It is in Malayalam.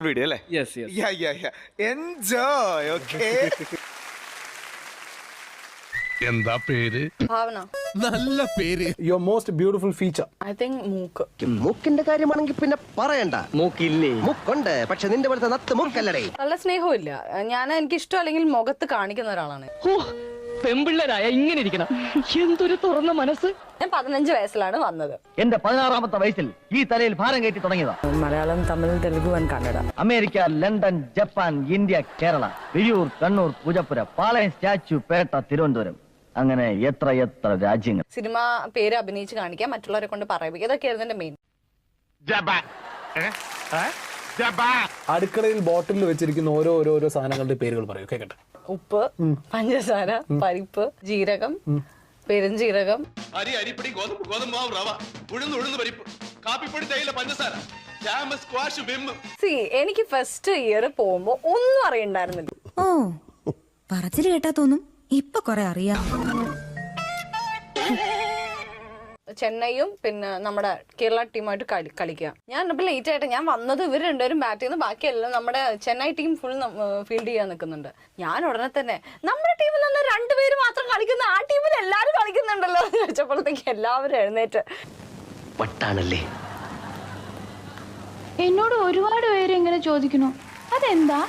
വീഡിയോ അല്ലേ? Yes yes. എൻജോയ്. ഓക്കേ. എന്താ പേര്? ഭാവന. നല്ല പേര്. Your most beautiful feature? I think മൂക്ക്. മൂക്കിന്റെ കാര്യമാണെങ്കിൽ പിന്നെ പറയണ്ട. മൂക്കില്ലേ? മൂക്കുണ്ട്, പക്ഷെ നിന്റെ പോലത്തെ നത്ത് മൂക്കല്ലടേ. നല്ല സ്നേഹമില്ല. എനിക്ക് ഇഷ്ടം അല്ലെങ്കിൽ മുഖത്ത് കാണിക്കുന്ന ഒരാളാണ്. പെമ്പിള്ളേരായ ഇങ്ങനെ ഇരിക്കണം. എന്തൊരു തുറന്ന മനസ്സ്. ഞാൻ 15 വയസ്സിലാണ് വന്നത്. എന്റെ 16ാമത്തെ വയസ്സിൽ ഈ തലയിൽ ഭാരം കയറ്റി തുടങ്ങിയതാ. Malayalam, Tamil, Telugu and Kannada. America, London, Japan, India, Kerala, Vizhiyoor, Kannur, Poojappura, Palayam, Statue, Pettah, Thiruvananthapuram, അങ്ങനെ എത്ര എത്ര രാജ്യങ്ങൾ. സിനിമ പേര് അഭിനയിച്ച് കാണിക്കാം, മറ്റുള്ളവരെ കൊണ്ട് പറയിപ്പിക്കുക, ഇതൊക്കെയായിരുന്നു എന്റെ മെയിൻ. അടുക്കളയിൽ ബോട്ടിലിൽ വെച്ചിരിക്കുന്ന ഓരോ സാധനങ്ങളുടെ പേരുകൾ പറയൂ, കേക്കട്ടെ. ഉപ്പ്, പഞ്ചസാര, പരിപ്പ്, ജീരകം, പെരുംജീരകം, അരി, അരിപ്പൊടി, ഗോതമ്പ്, ഗോതമ്പ് മാവ്, റവ, ഉഴുന്ന് പരിപ്പ്, കാപ്പിപ്പൊടി, തേയില, പഞ്ചസാര, ജാം, സ്ക്വാഷ്, വിം. എനിക്ക് ഫസ്റ്റ് ഇയർ പോകുമ്പോ ഒന്നും അറിയണ്ടായിരുന്നില്ല. ഓ, പറച്ചില് കേട്ടാ തോന്നും ഇപ്പൊ കൊറേ അറിയാം. ചെന്നൈയും പിന്നെ നമ്മുടെ കേരള ടീമായിട്ട് കളിക്കുക. ഞാൻ ഇപ്പൊ ലേറ്റ് ആയിട്ട് ഞാൻ വന്നത്, ഇവർ രണ്ടുപേരും ബാറ്റ് ചെയ്യുന്നു, ബാക്കിയെല്ലാം നമ്മുടെ ചെന്നൈ ടീം ഫുൾ ഫീൽഡ് ചെയ്യാൻ നിൽക്കുന്നുണ്ട്. ഞാൻ ഉടനെ തന്നെ നമ്മുടെ ടീമിൽ നിന്ന് 2 പേര് മാത്രം കളിക്കുന്ന, ആ ടീമിൽ എല്ലാരും കളിക്കുന്നുണ്ടല്ലോ എന്ന് ചോദിച്ചപ്പോഴത്തേക്ക് എല്ലാവരും എഴുന്നേറ്റ്. എന്നോട് ഒരുപാട് പേര് ഇങ്ങനെ ചോദിക്കുന്നു, അതെന്താ?